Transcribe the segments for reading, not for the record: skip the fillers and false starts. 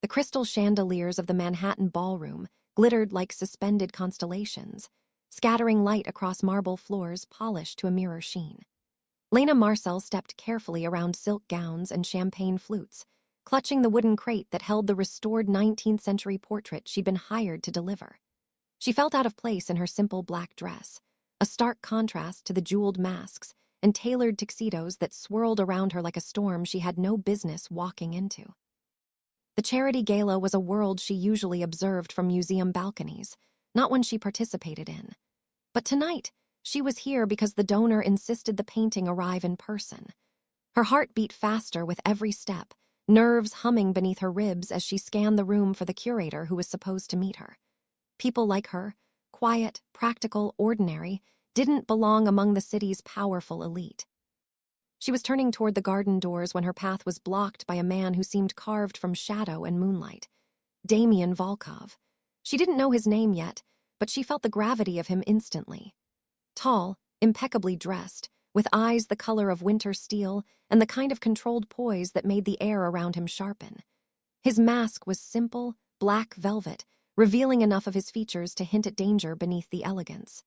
The crystal chandeliers of the Manhattan ballroom glittered like suspended constellations, scattering light across marble floors polished to a mirror sheen. Lena Marcel stepped carefully around silk gowns and champagne flutes, clutching the wooden crate that held the restored 19th century portrait she'd been hired to deliver. She felt out of place in her simple black dress, a stark contrast to the jeweled masks and tailored tuxedos that swirled around her like a storm she had no business walking into. The charity gala was a world she usually observed from museum balconies, not one she participated in. But tonight, she was here because the donor insisted the painting arrive in person. Her heart beat faster with every step, nerves humming beneath her ribs as she scanned the room for the curator who was supposed to meet her. People like her, quiet, practical, ordinary, didn't belong among the city's powerful elite. She was turning toward the garden doors when her path was blocked by a man who seemed carved from shadow and moonlight. Damian Volkov. She didn't know his name yet, but she felt the gravity of him instantly. Tall, impeccably dressed, with eyes the color of winter steel and the kind of controlled poise that made the air around him sharpen. His mask was simple, black velvet, revealing enough of his features to hint at danger beneath the elegance.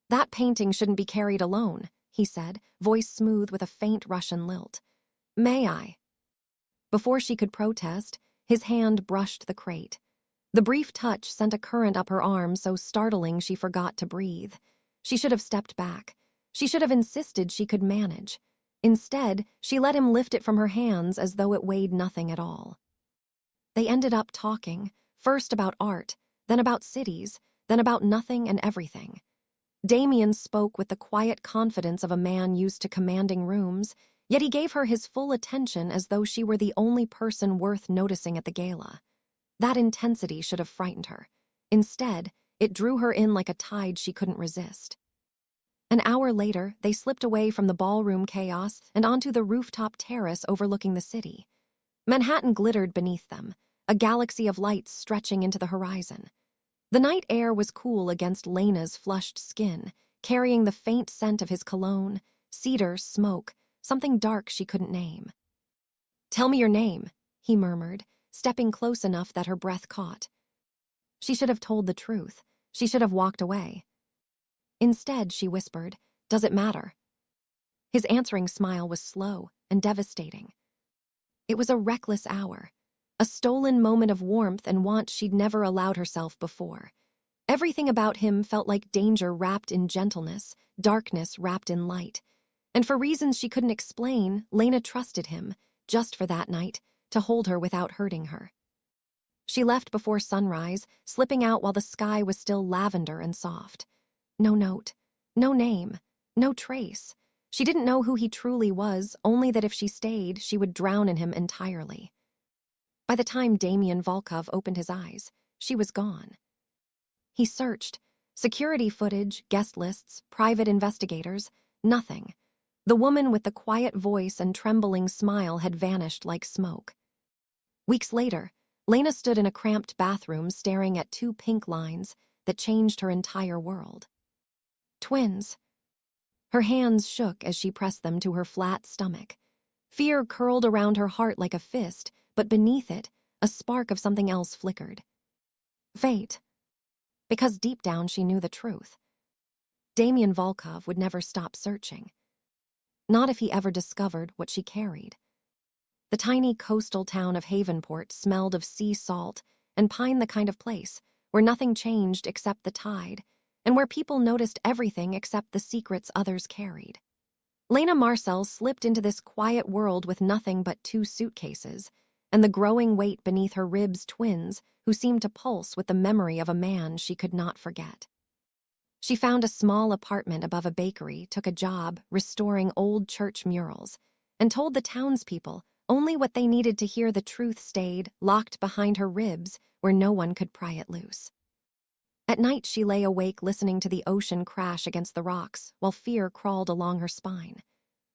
"That painting shouldn't be carried alone," he said, voice smooth with a faint Russian lilt. "May I?" Before she could protest, his hand brushed the crate. The brief touch sent a current up her arm so startling she forgot to breathe. She should have stepped back. She should have insisted she could manage. Instead, she let him lift it from her hands as though it weighed nothing at all. They ended up talking, first about art, then about cities, then about nothing and everything. Damian spoke with the quiet confidence of a man used to commanding rooms, yet he gave her his full attention as though she were the only person worth noticing at the gala. That intensity should have frightened her. Instead, it drew her in like a tide she couldn't resist. An hour later, they slipped away from the ballroom chaos and onto the rooftop terrace overlooking the city. Manhattan glittered beneath them, a galaxy of lights stretching into the horizon. The night air was cool against Lena's flushed skin, carrying the faint scent of his cologne, cedar, smoke, something dark she couldn't name. "Tell me your name," he murmured, stepping close enough that her breath caught. She should have told the truth. She should have walked away. Instead, she whispered, "Does it matter?" His answering smile was slow and devastating. It was a reckless hour, a stolen moment of warmth and want she'd never allowed herself before. Everything about him felt like danger wrapped in gentleness, darkness wrapped in light. And for reasons she couldn't explain, Lena trusted him, just for that night, to hold her without hurting her. She left before sunrise, slipping out while the sky was still lavender and soft. No note, no name, no trace. She didn't know who he truly was, only that if she stayed, she would drown in him entirely. By the time Damian Volkov opened his eyes, she was gone. He searched. Security footage, guest lists, private investigators, nothing. The woman with the quiet voice and trembling smile had vanished like smoke. Weeks later, Lena stood in a cramped bathroom staring at two pink lines that changed her entire world. Twins. Her hands shook as she pressed them to her flat stomach. Fear curled around her heart like a fist, but beneath it, a spark of something else flickered. Fate. Because deep down she knew the truth. Damian Volkov would never stop searching. Not if he ever discovered what she carried. The tiny coastal town of Havenport smelled of sea salt and pine, the kind of place where nothing changed except the tide, and where people noticed everything except the secrets others carried. Lena Marcel slipped into this quiet world with nothing but 2 suitcases, and the growing weight beneath her ribs twins who seemed to pulse with the memory of a man she could not forget. She found a small apartment above a bakery, took a job restoring old church murals, and told the townspeople only what they needed to hear. The truth stayed locked behind her ribs where no one could pry it loose. At night she lay awake listening to the ocean crash against the rocks while fear crawled along her spine.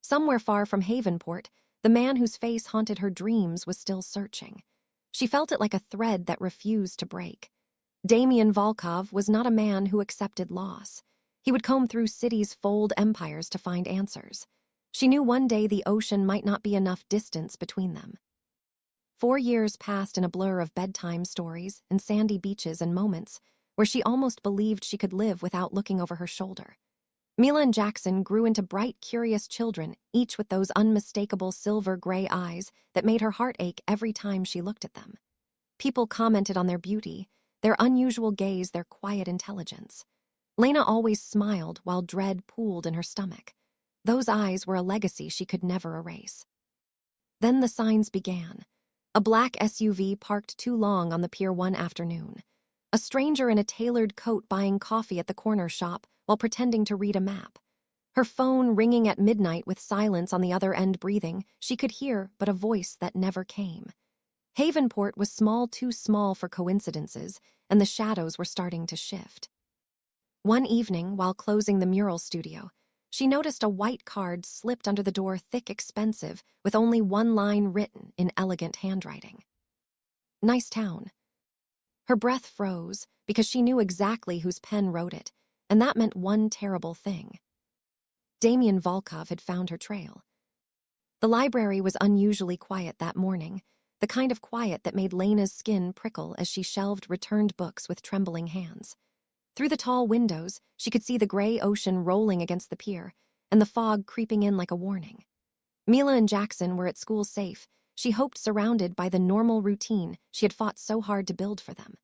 Somewhere far from Havenport, the man whose face haunted her dreams was still searching. She felt it like a thread that refused to break. Damian Volkov was not a man who accepted loss. He would comb through cities' fold empires to find answers. She knew one day the ocean might not be enough distance between them. 4 years passed in a blur of bedtime stories and sandy beaches and moments where she almost believed she could live without looking over her shoulder. Mila and Jackson grew into bright, curious children, each with those unmistakable silver-gray eyes that made her heart ache every time she looked at them. People commented on their beauty, their unusual gaze, their quiet intelligence. Lena always smiled while dread pooled in her stomach. Those eyes were a legacy she could never erase. Then the signs began. A black SUV parked too long on the pier one afternoon. A stranger in a tailored coat buying coffee at the corner shop while pretending to read a map. Her phone ringing at midnight with silence on the other end breathing, she could hear but a voice that never came. Havenport was too small for coincidences, and the shadows were starting to shift. One evening, while closing the mural studio, she noticed a white card slipped under the door, thick, expensive, with only one line written in elegant handwriting. Nice town. Her breath froze because she knew exactly whose pen wrote it, and that meant one terrible thing. Damian Volkov had found her trail. The library was unusually quiet that morning, the kind of quiet that made Lena's skin prickle as she shelved returned books with trembling hands. Through the tall windows, she could see the gray ocean rolling against the pier, and the fog creeping in like a warning. Mila and Jackson were at school safe, she hoped surrounded by the normal routine she had fought so hard to build for them.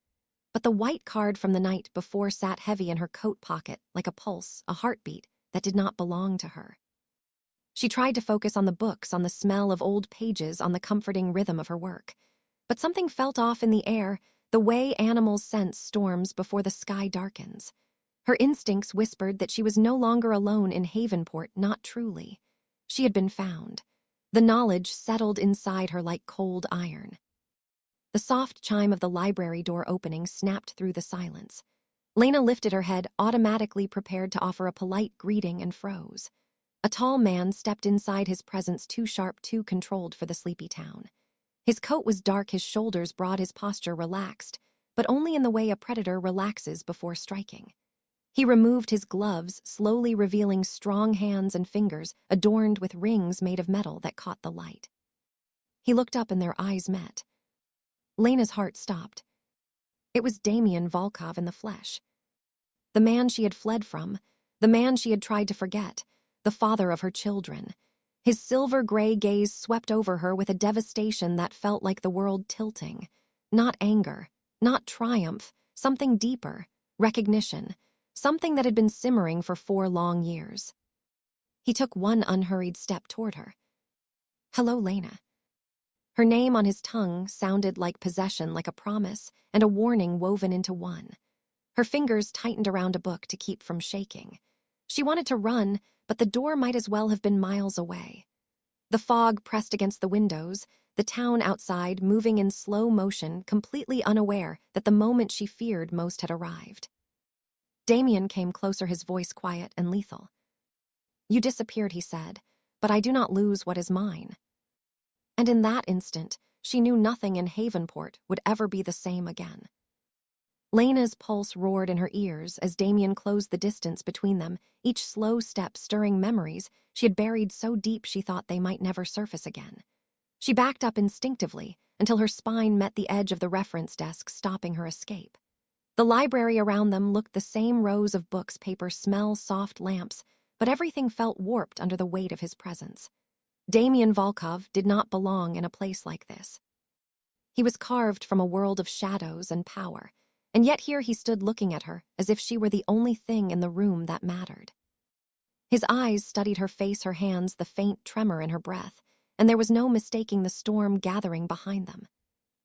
But the white card from the night before sat heavy in her coat pocket like a pulse, a heartbeat that did not belong to her. She tried to focus on the books, on the smell of old pages, on the comforting rhythm of her work. But something felt off in the air, the way animals sense storms before the sky darkens. Her instincts whispered that she was no longer alone in Havenport, not truly. She had been found. The knowledge settled inside her like cold iron. The soft chime of the library door opening snapped through the silence. Lena lifted her head, automatically prepared to offer a polite greeting, and froze. A tall man stepped inside, his presence too sharp, too controlled for the sleepy town. His coat was dark, his shoulders broad, his posture relaxed, but only in the way a predator relaxes before striking. He removed his gloves, slowly revealing strong hands and fingers adorned with rings made of metal that caught the light. He looked up and their eyes met. Lena's heart stopped. It was Damian Volkov in the flesh. The man she had fled from, the man she had tried to forget, the father of her children. His silver-gray gaze swept over her with a devastation that felt like the world tilting. Not anger, not triumph, something deeper, recognition, something that had been simmering for 4 long years. He took one unhurried step toward her. "Hello, Lena." Her name on his tongue sounded like possession, like a promise, and a warning woven into one. Her fingers tightened around a book to keep from shaking. She wanted to run, but the door might as well have been miles away. The fog pressed against the windows, the town outside moving in slow motion, completely unaware that the moment she feared most had arrived. Damian came closer, his voice quiet and lethal. "You disappeared," he said, "but I do not lose what is mine." And in that instant, she knew nothing in Havenport would ever be the same again. Lena's pulse roared in her ears as Damian closed the distance between them, each slow step stirring memories she had buried so deep she thought they might never surface again. She backed up instinctively until her spine met the edge of the reference desk, stopping her escape. The library around them looked the same, rows of books, paper, smell, soft lamps, but everything felt warped under the weight of his presence. Damian Volkov did not belong in a place like this. He was carved from a world of shadows and power, and yet here he stood looking at her as if she were the only thing in the room that mattered. His eyes studied her face, her hands, the faint tremor in her breath, and there was no mistaking the storm gathering behind them.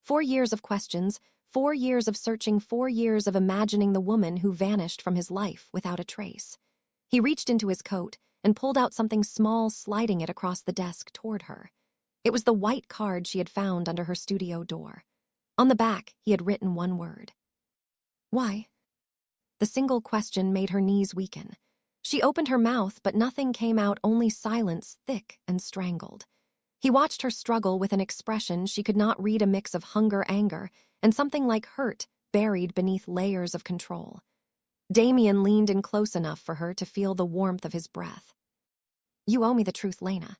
4 years of questions, 4 years of searching, 4 years of imagining the woman who vanished from his life without a trace. He reached into his coat and pulled out something small, sliding it across the desk toward her. It was the white card she had found under her studio door. On the back, he had written one word. "Why?" The single question made her knees weaken. She opened her mouth, but nothing came out, only silence, thick and strangled. He watched her struggle with an expression she could not read, a mix of hunger, anger, and something like hurt buried beneath layers of control. Damian leaned in close enough for her to feel the warmth of his breath. "You owe me the truth, Lena."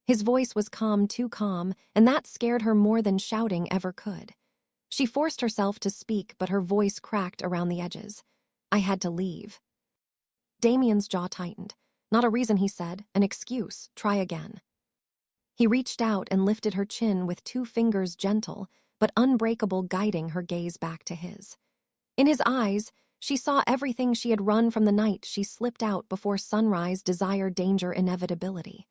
His voice was calm, too calm, and that scared her more than shouting ever could. She forced herself to speak, but her voice cracked around the edges. I had to leave. Damian's jaw tightened. Not a reason, he said, an excuse. Try again. He reached out and lifted her chin with 2 fingers, gentle but unbreakable, guiding her gaze back to his. In his eyes, she saw everything she had run from the night she slipped out before sunrise: desire, danger, inevitability.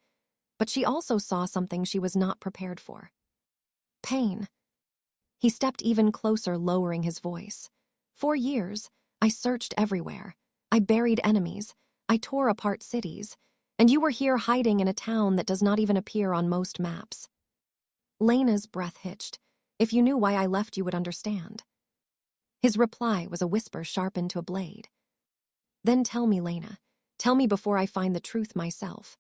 But she also saw something she was not prepared for. Pain. He stepped even closer, lowering his voice. For years, I searched everywhere. I buried enemies. I tore apart cities. And you were here hiding in a town that does not even appear on most maps. Lena's breath hitched. If you knew why I left, you would understand. His reply was a whisper sharpened to a blade. Then tell me, Lena. Tell me before I find the truth myself.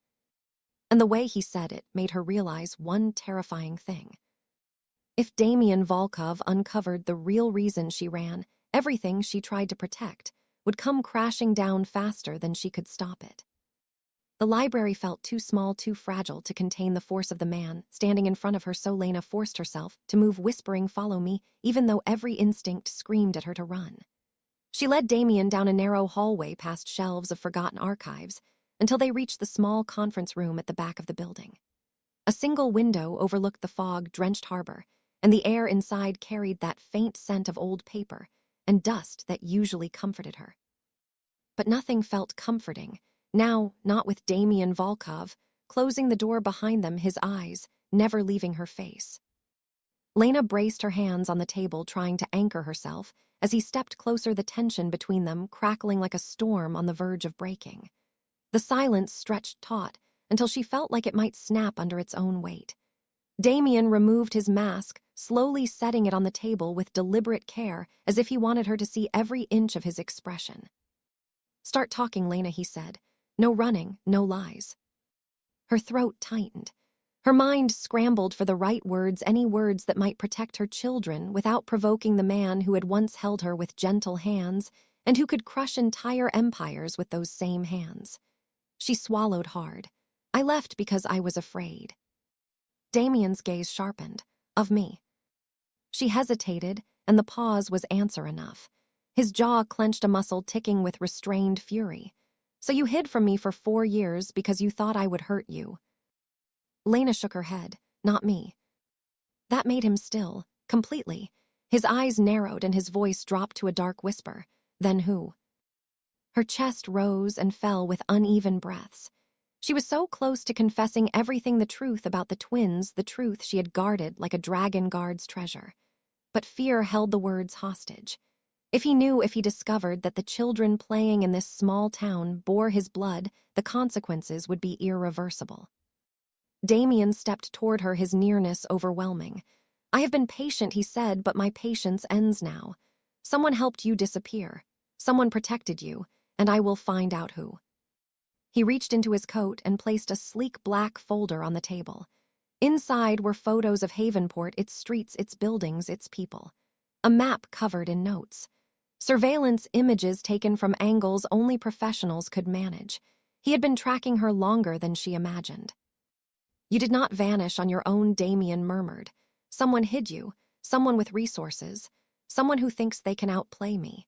And the way he said it made her realize one terrifying thing. If Damian Volkov uncovered the real reason she ran, everything she tried to protect would come crashing down faster than she could stop it. The library felt too small, too fragile to contain the force of the man standing in front of her, so Lena forced herself to move, whispering, "Follow me," even though every instinct screamed at her to run. She led Damian down a narrow hallway past shelves of forgotten archives until they reached the small conference room at the back of the building. A single window overlooked the fog-drenched harbor, and the air inside carried that faint scent of old paper and dust that usually comforted her. But nothing felt comforting. Now, not with Damian Volkov, closing the door behind them, his eyes never leaving her face. Lena braced her hands on the table, trying to anchor herself as he stepped closer, the tension between them crackling like a storm on the verge of breaking. The silence stretched taut until she felt like it might snap under its own weight. Damian removed his mask, slowly setting it on the table with deliberate care, as if he wanted her to see every inch of his expression. "Start talking, Lena," he said. "No running, no lies." Her throat tightened. Her mind scrambled for the right words, any words that might protect her children without provoking the man who had once held her with gentle hands and who could crush entire empires with those same hands. She swallowed hard. "I left because I was afraid." Damian's gaze sharpened. "Of me." She hesitated, and the pause was answer enough. His jaw clenched, a muscle ticking with restrained fury. "So you hid from me for 4 years because you thought I would hurt you." Lena shook her head. "Not me." That made him still, completely. His eyes narrowed and his voice dropped to a dark whisper. "Then who?" Her chest rose and fell with uneven breaths. She was so close to confessing everything, the truth about the twins, the truth she had guarded like a dragon guards treasure. But fear held the words hostage. If he discovered that the children playing in this small town bore his blood, the consequences would be irreversible. Damian stepped toward her, his nearness overwhelming. "I have been patient," he said, "but my patience ends now. Someone helped you disappear. Someone protected you, and I will find out who." He reached into his coat and placed a sleek black folder on the table. Inside were photos of Havenport, its streets, its buildings, its people. A map covered in notes. Surveillance images taken from angles only professionals could manage. He had been tracking her longer than she imagined. "You did not vanish on your own," Damian murmured. "Someone hid you, someone with resources, someone who thinks they can outplay me."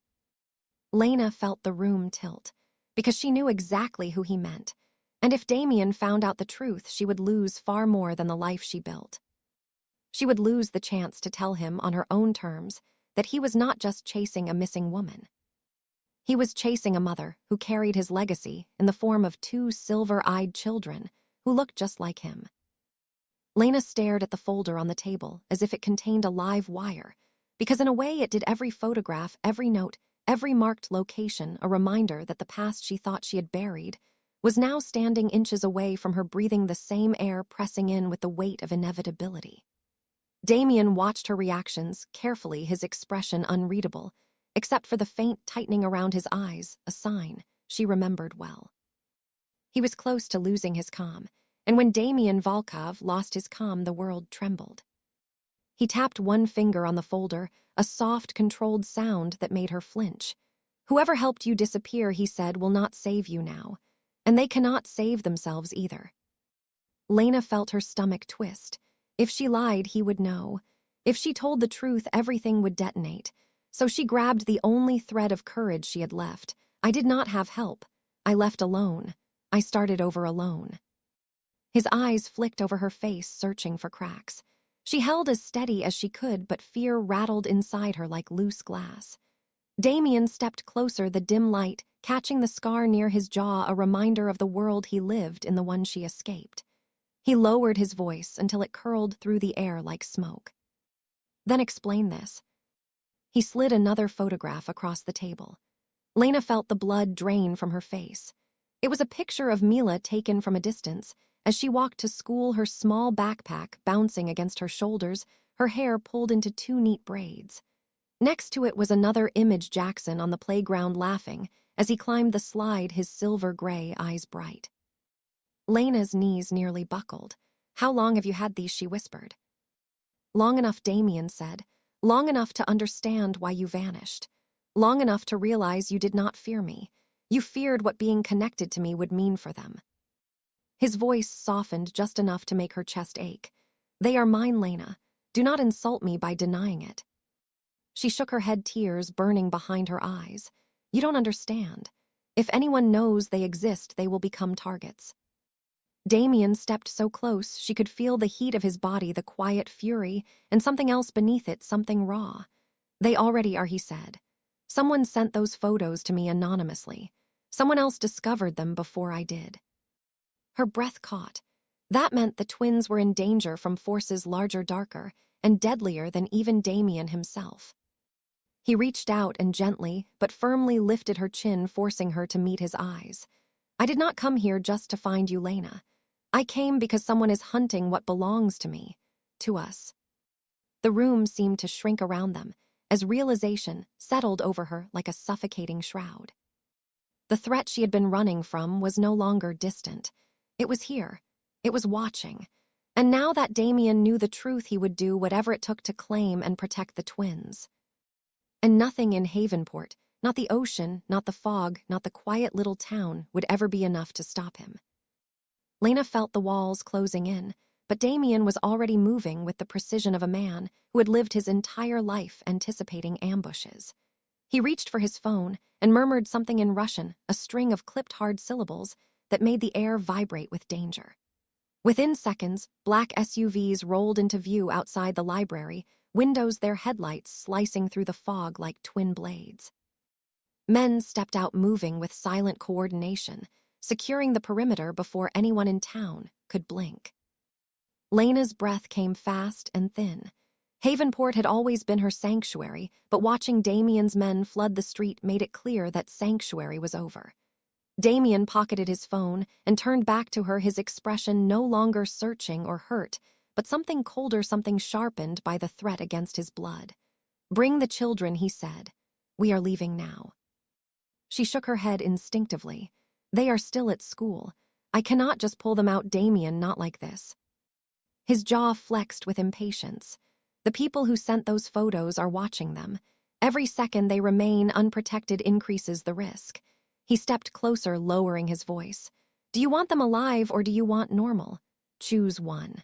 Lena felt the room tilt, because she knew exactly who he meant. And if Damian found out the truth, she would lose far more than the life she built. She would lose the chance to tell him on her own terms that he was not just chasing a missing woman. He was chasing a mother who carried his legacy in the form of 2 silver-eyed children who looked just like him. Lena stared at the folder on the table as if it contained a live wire, because in a way it did. Every photograph, every note, every marked location, a reminder that the past she thought she had buried was now standing inches away from her, breathing the same air, pressing in with the weight of inevitability. Damian watched her reactions carefully, his expression unreadable, except for the faint tightening around his eyes, a sign she remembered well. He was close to losing his calm, and when Damian Volkov lost his calm, the world trembled. He tapped one finger on the folder, a soft, controlled sound that made her flinch. "Whoever helped you disappear," he said, "will not save you now. And they cannot save themselves either." Lena felt her stomach twist. If she lied, he would know. If she told the truth, everything would detonate. So she grabbed the only thread of courage she had left. I did not have help. I left alone. I started over alone. His eyes flicked over her face, searching for cracks. She held as steady as she could, but fear rattled inside her like loose glass. Damian stepped closer, the dim light, catching the scar near his jaw, a reminder of the world he lived in, the one she escaped. He lowered his voice until it curled through the air like smoke. Then explain this. He slid another photograph across the table. Lena felt the blood drain from her face. It was a picture of Mila taken from a distance. As she walked to school, her small backpack bouncing against her shoulders, her hair pulled into two neat braids. Next to it was another image, Jackson on the playground laughing as he climbed the slide, his silver-gray eyes bright. Lena's knees nearly buckled. "How long have you had these?" she whispered. "Long enough," Damian said. "Long enough to understand why you vanished. Long enough to realize you did not fear me. You feared what being connected to me would mean for them." His voice softened just enough to make her chest ache. "They are mine, Lena. Do not insult me by denying it." She shook her head, tears burning behind her eyes. "You don't understand. If anyone knows they exist, they will become targets." Damian stepped so close she could feel the heat of his body, the quiet fury, and something else beneath it, something raw. "They already are," he said. "Someone sent those photos to me anonymously. Someone else discovered them before I did." Her breath caught. That meant the twins were in danger from forces larger, darker, and deadlier than even Damian himself. He reached out and gently, but firmly lifted her chin, forcing her to meet his eyes. "I did not come here just to find you, Lena. I came because someone is hunting what belongs to me, to us." The room seemed to shrink around them, as realization settled over her like a suffocating shroud. The threat she had been running from was no longer distant. It was here. It was watching. And now that Damian knew the truth, he would do whatever it took to claim and protect the twins. And nothing in Havenport, not the ocean, not the fog, not the quiet little town, would ever be enough to stop him. Lena felt the walls closing in, but Damian was already moving with the precision of a man who had lived his entire life anticipating ambushes. He reached for his phone and murmured something in Russian, a string of clipped hard syllables that made the air vibrate with danger. Within seconds, black SUVs rolled into view outside the library, windows, their headlights slicing through the fog like twin blades. Men stepped out, moving with silent coordination, securing the perimeter before anyone in town could blink. Lena's breath came fast and thin. Havenport had always been her sanctuary, but watching Damian's men flood the street made it clear that sanctuary was over. Damian pocketed his phone and turned back to her, his expression no longer searching or hurt, but something colder, something sharpened by the threat against his blood. "Bring the children," he said. "We are leaving now." She shook her head instinctively. "They are still at school. I cannot just pull them out, Damian, not like this." His jaw flexed with impatience. The people who sent those photos are watching them. Every second they remain unprotected increases the risk. He stepped closer, lowering his voice. "Do you want them alive or do you want normal? Choose one."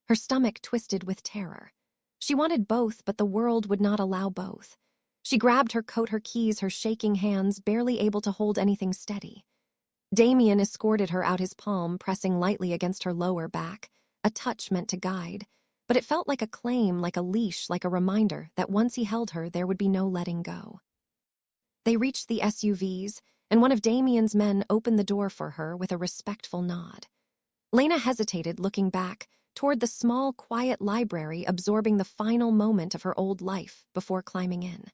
Her stomach twisted with terror. She wanted both, but the world would not allow both. She grabbed her coat, her keys, her shaking hands, barely able to hold anything steady. Damian escorted her out, his palm pressing lightly against her lower back, a touch meant to guide, but it felt like a claim, like a leash, like a reminder that once he held her, there would be no letting go. They reached the SUVs, and one of Damian's men opened the door for her with a respectful nod. Lena hesitated, looking back toward the small, quiet library, absorbing the final moment of her old life before climbing in.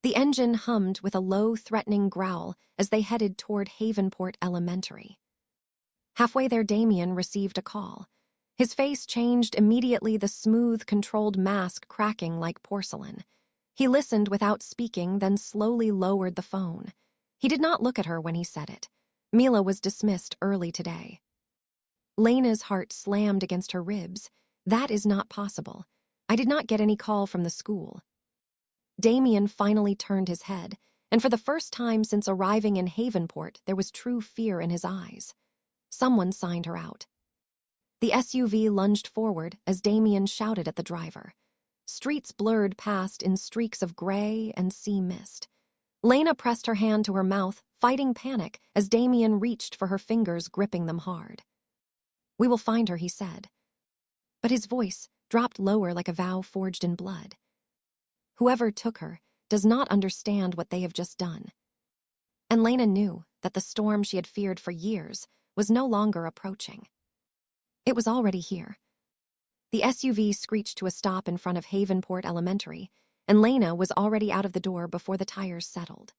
The engine hummed with a low, threatening growl as they headed toward Havenport Elementary. Halfway there, Damian received a call. His face changed immediately, the smooth, controlled mask cracking like porcelain. He listened without speaking, then slowly lowered the phone. He did not look at her when he said it. Mila was dismissed early today. Lena's heart slammed against her ribs. "That is not possible. I did not get any call from the school." Damian finally turned his head, and for the first time since arriving in Havenport, there was true fear in his eyes. Someone signed her out. The SUV lunged forward as Damian shouted at the driver. Streets blurred past in streaks of gray and sea mist. Lena pressed her hand to her mouth, fighting panic as Damian reached for her fingers, gripping them hard. "We will find her," he said. But his voice dropped lower like a vow forged in blood. "Whoever took her does not understand what they have just done." And Lena knew that the storm she had feared for years was no longer approaching. It was already here. The SUV screeched to a stop in front of Havenport Elementary, and Lena was already out of the door before the tires settled.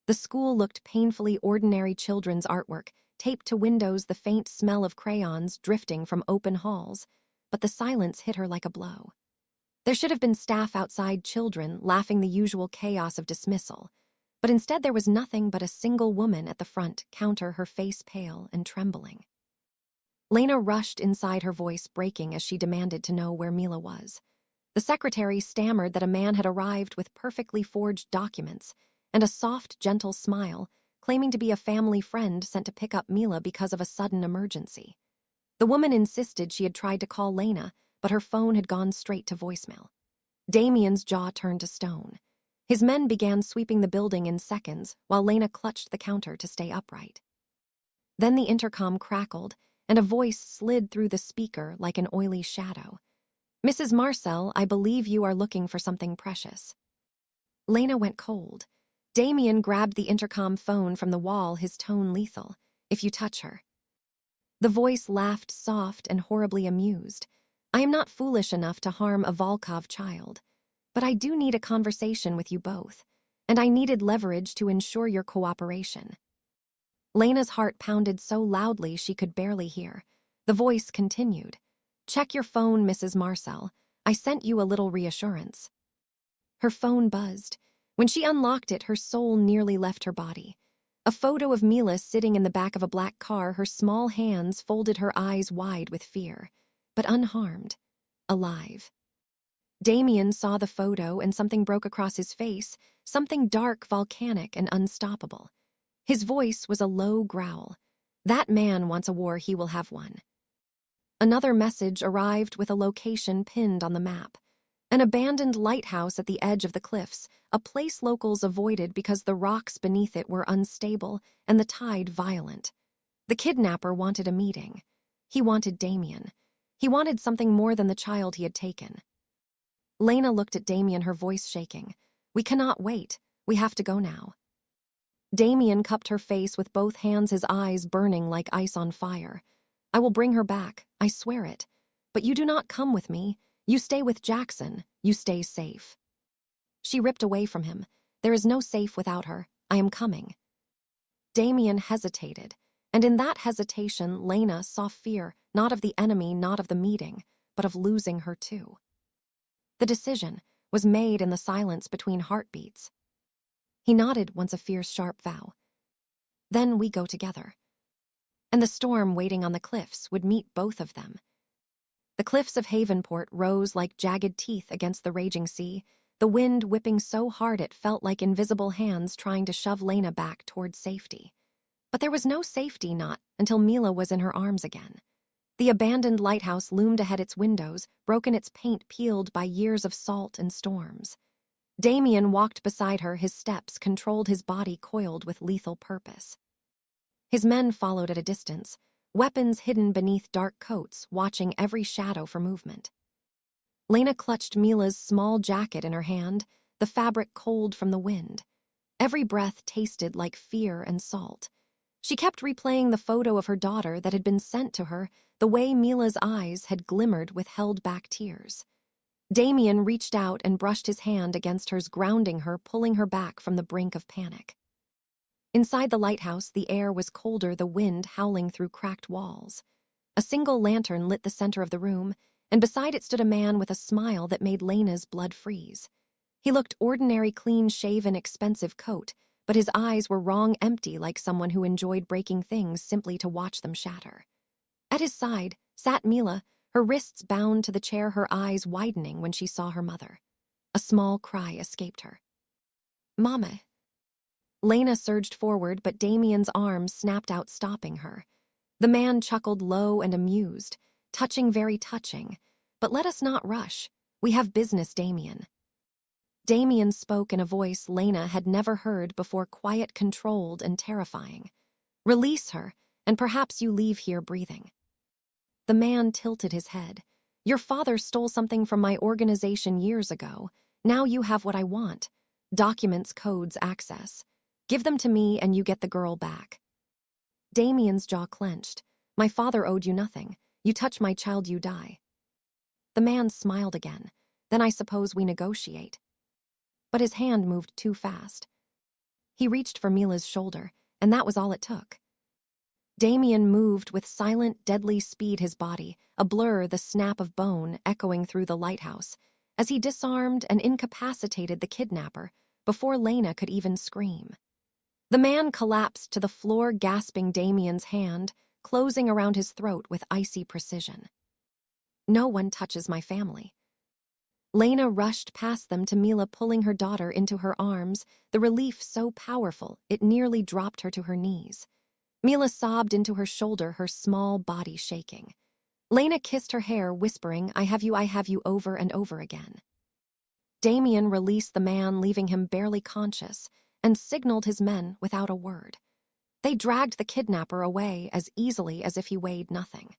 The school looked painfully ordinary children's artwork, taped to windows, the faint smell of crayons drifting from open halls, but the silence hit her like a blow. There should have been staff outside, children laughing the usual chaos of dismissal, but instead there was nothing but a single woman at the front counter, her face pale and trembling. Lena rushed inside, her voice breaking as she demanded to know where Mila was. The secretary stammered that a man had arrived with perfectly forged documents and a soft, gentle smile, claiming to be a family friend sent to pick up Mila because of a sudden emergency. The woman insisted she had tried to call Lena, but her phone had gone straight to voicemail. Damian's jaw turned to stone. His men began sweeping the building in seconds while Lena clutched the counter to stay upright. Then the intercom crackled, and a voice slid through the speaker like an oily shadow. "Mrs. Marcel, I believe you are looking for something precious." Lena went cold. Damian grabbed the intercom phone from the wall, his tone lethal. "If you touch her." The voice laughed, soft and horribly amused. "I am not foolish enough to harm a Volkov child, but I do need a conversation with you both, and I needed leverage to ensure your cooperation." Lena's heart pounded so loudly she could barely hear. The voice continued. "Check your phone, Mrs. Marcel. I sent you a little reassurance." Her phone buzzed. When she unlocked it, her soul nearly left her body. A photo of Mila sitting in the back of a black car, her small hands folded, her eyes wide with fear, but unharmed, alive. Damian saw the photo and something broke across his face, something dark, volcanic, and unstoppable. His voice was a low growl. "That man wants a war, he will have one." Another message arrived with a location pinned on the map. An abandoned lighthouse at the edge of the cliffs, a place locals avoided because the rocks beneath it were unstable and the tide violent. The kidnapper wanted a meeting. He wanted Damian. He wanted something more than the child he had taken. Lena looked at Damian, her voice shaking. "We cannot wait. We have to go now." Damian cupped her face with both hands, his eyes burning like ice on fire. "I will bring her back, I swear it. But you do not come with me. You stay with Jackson. You stay safe." She ripped away from him. "There is no safe without her. I am coming." Damian hesitated, and in that hesitation, Lena saw fear, not of the enemy, not of the meeting, but of losing her too. The decision was made in the silence between heartbeats. He nodded once, a fierce, sharp vow. "Then we go together." And the storm waiting on the cliffs would meet both of them. The cliffs of Havenport rose like jagged teeth against the raging sea, the wind whipping so hard it felt like invisible hands trying to shove Lena back toward safety. But there was no safety, not until Mila was in her arms again. The abandoned lighthouse loomed ahead, its windows broken, its paint peeled by years of salt and storms. Damian walked beside her, his steps controlled, his body coiled with lethal purpose. His men followed at a distance, weapons hidden beneath dark coats, watching every shadow for movement. Lena clutched Mila's small jacket in her hand, the fabric cold from the wind. Every breath tasted like fear and salt. She kept replaying the photo of her daughter that had been sent to her, the way Mila's eyes had glimmered with held-back tears. Damian reached out and brushed his hand against hers, grounding her, pulling her back from the brink of panic. Inside the lighthouse, the air was colder, the wind howling through cracked walls. A single lantern lit the center of the room, and beside it stood a man with a smile that made Lena's blood freeze. He looked ordinary, clean-shaven, expensive coat, but his eyes were wrong, empty, like someone who enjoyed breaking things simply to watch them shatter. At his side sat Mila, her wrists bound to the chair, her eyes widening when she saw her mother. A small cry escaped her. "Mama." Lena surged forward, but Damian's arms snapped out, stopping her. The man chuckled low and amused. Touching, very touching. But let us not rush. We have business, Damian. Damian spoke in a voice Lena had never heard before, quiet, controlled, and terrifying. Release her, and perhaps you leave here breathing. The man tilted his head. Your father stole something from my organization years ago. Now you have what I want. Documents, codes, access. Give them to me and you get the girl back. Damian's jaw clenched. My father owed you nothing. You touch my child, you die. The man smiled again. Then I suppose we negotiate. But his hand moved too fast. He reached for Mila's shoulder, and that was all it took. Damian moved with silent, deadly speed, his body, a blur, the snap of bone echoing through the lighthouse, as he disarmed and incapacitated the kidnapper before Lena could even scream. The man collapsed to the floor, gasping, Damian's hand closing around his throat with icy precision. No one touches my family. Lena rushed past them to Mila, pulling her daughter into her arms, the relief so powerful it nearly dropped her to her knees. Mila sobbed into her shoulder, her small body shaking. Lena kissed her hair, whispering, I have you, over and over again. Damian released the man, leaving him barely conscious, and signaled his men without a word. They dragged the kidnapper away as easily as if he weighed nothing.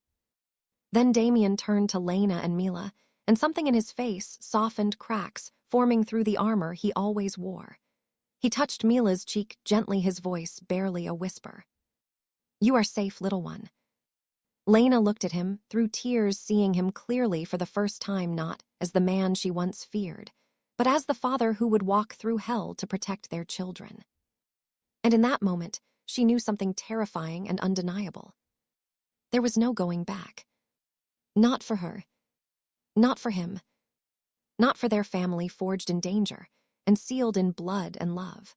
Then Damian turned to Lena and Mila, and something in his face softened, cracks forming through the armor he always wore. He touched Mila's cheek gently, his voice barely a whisper. You are safe, little one. Lena looked at him, through tears, seeing him clearly for the first time, not as the man she once feared, but as the father who would walk through hell to protect their children. And in that moment, she knew something terrifying and undeniable. There was no going back. Not for her. Not for him. Not for their family, forged in danger and sealed in blood and love.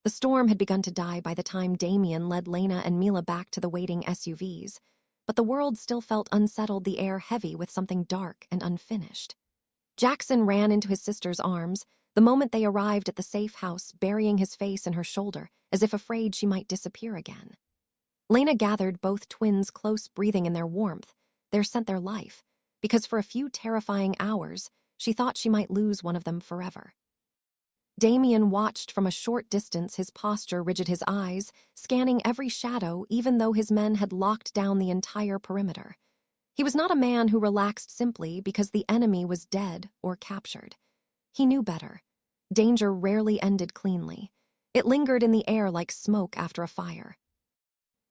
The storm had begun to die by the time Damian led Lena and Mila back to the waiting SUVs, but the world still felt unsettled, the air heavy with something dark and unfinished. Jackson ran into his sister's arms the moment they arrived at the safe house, burying his face in her shoulder as if afraid she might disappear again. Lena gathered both twins close, breathing in their warmth, their scent, their life, because for a few terrifying hours, she thought she might lose one of them forever. Damian watched from a short distance, his posture rigid, his eyes scanning every shadow, even though his men had locked down the entire perimeter. He was not a man who relaxed simply because the enemy was dead or captured. He knew better. Danger rarely ended cleanly. It lingered in the air like smoke after a fire.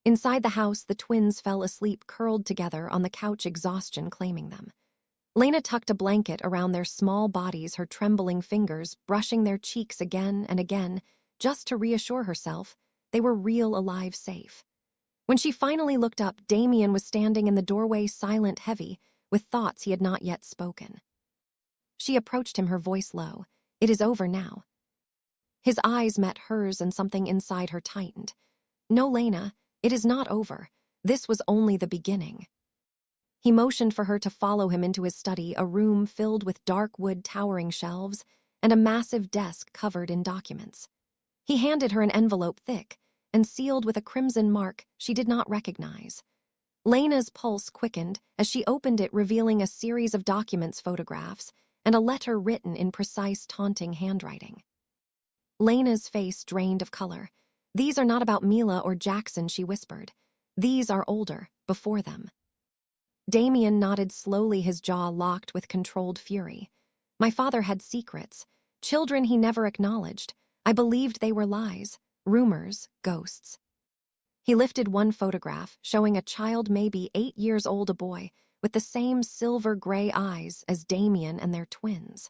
Inside the house, the twins fell asleep, curled together on the couch, exhaustion claiming them. Lena tucked a blanket around their small bodies, her trembling fingers brushing their cheeks again and again, just to reassure herself they were real, alive, safe. When she finally looked up, Damian was standing in the doorway, silent, heavy, with thoughts he had not yet spoken. She approached him, her voice low. It is over now. His eyes met hers and something inside her tightened. No, Lena, it is not over. This was only the beginning. He motioned for her to follow him into his study, a room filled with dark wood towering shelves and a massive desk covered in documents. He handed her an envelope, thick and sealed with a crimson mark she did not recognize. Lena's pulse quickened as she opened it, revealing a series of documents, photographs, and a letter written in precise, taunting handwriting. Lena's face drained of color. These are not about Mila or Jackson, she whispered. These are older, before them. Damian nodded slowly, his jaw locked with controlled fury. My father had secrets, children he never acknowledged. I believed they were lies, rumors, ghosts. He lifted one photograph, showing a child maybe 8 years old, a boy, with the same silver-gray eyes as Damian and their twins.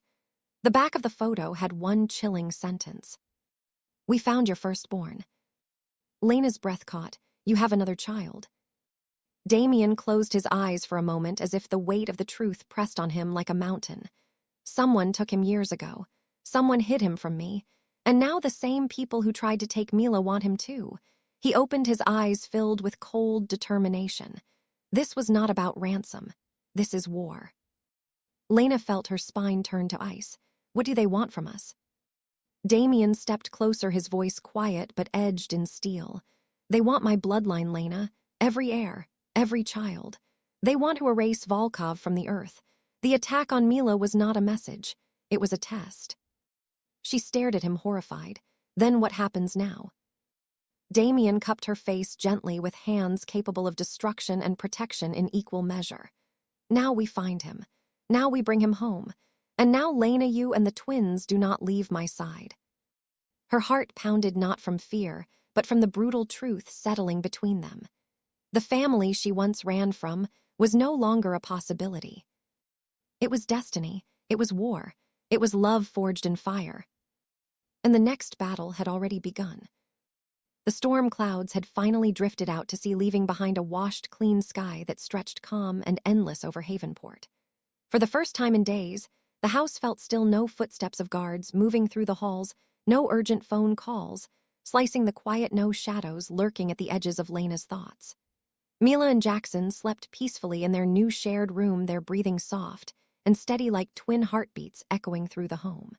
The back of the photo had one chilling sentence. We found your firstborn. Lena's breath caught. You have another child. Damian closed his eyes for a moment as if the weight of the truth pressed on him like a mountain. Someone took him years ago. Someone hid him from me. And now the same people who tried to take Mila want him too. He opened his eyes filled with cold determination. This was not about ransom. This is war. Lena felt her spine turn to ice. What do they want from us? Damian stepped closer, his voice quiet but edged in steel. They want my bloodline, Lena. Every heir, every child. They want to erase Volkov from the earth. The attack on Mila was not a message. It was a test. She stared at him horrified. Then what happens now? Damian cupped her face gently with hands capable of destruction and protection in equal measure. Now we find him. Now we bring him home. And now Lena, you and the twins do not leave my side. Her heart pounded not from fear, but from the brutal truth settling between them. The family she once ran from was no longer a possibility. It was destiny. It was war. It was love forged in fire. And the next battle had already begun. The storm clouds had finally drifted out to sea, leaving behind a washed, clean sky that stretched calm and endless over Havenport. For the first time in days, the house felt still. No footsteps of guards moving through the halls, no urgent phone calls, slicing the quiet, no shadows lurking at the edges of Lena's thoughts. Mila and Jackson slept peacefully in their new shared room, their breathing soft and steady like twin heartbeats echoing through the home.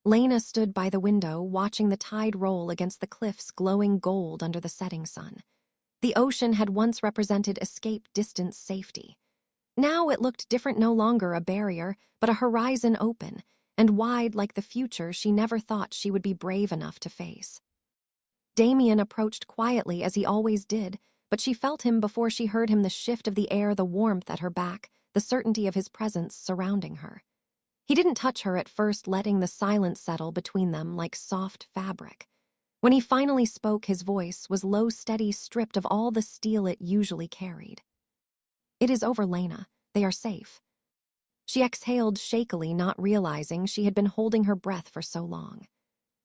Lena stood by the window, watching the tide roll against the cliffs, glowing gold under the setting sun. The ocean had once represented escape, distance, safety. Now it looked different, no longer a barrier, but a horizon open and wide like the future she never thought she would be brave enough to face. Damian approached quietly as he always did, but she felt him before she heard him, the shift of the air, the warmth at her back, the certainty of his presence surrounding her. He didn't touch her at first, letting the silence settle between them like soft fabric. When he finally spoke, his voice was low, steady, stripped of all the steel it usually carried. "It is over, Lena. They are safe." She exhaled shakily, not realizing she had been holding her breath for so long.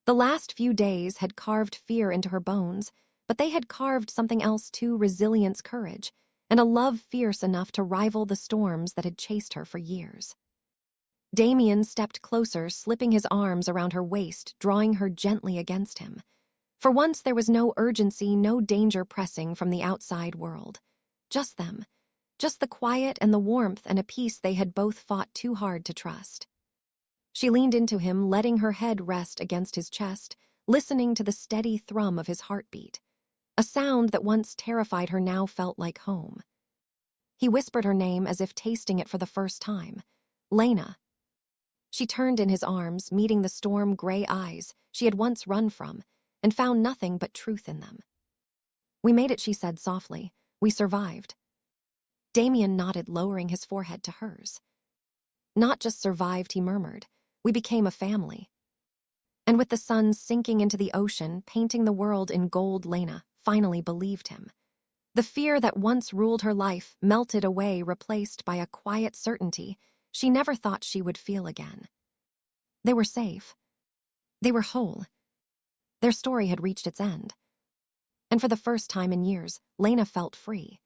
The last few days had carved fear into her bones, but they had carved something else too: resilience, courage, and a love fierce enough to rival the storms that had chased her for years. Damian stepped closer, slipping his arms around her waist, drawing her gently against him. For once there was no urgency, no danger pressing from the outside world. Just them. Just the quiet and the warmth and a peace they had both fought too hard to trust. She leaned into him, letting her head rest against his chest, listening to the steady thrum of his heartbeat. A sound that once terrified her now felt like home. He whispered her name as if tasting it for the first time. "Lena." She turned in his arms, meeting the storm gray eyes she had once run from, and found nothing but truth in them. "We made it," she said softly. "We survived." Damian nodded, lowering his forehead to hers. "Not just survived," he murmured. "We became a family." And with the sun sinking into the ocean, painting the world in gold, Lena finally believed him. The fear that once ruled her life melted away, replaced by a quiet certainty she never thought she would feel again. They were safe. They were whole. Their story had reached its end. And for the first time in years, Lena felt free.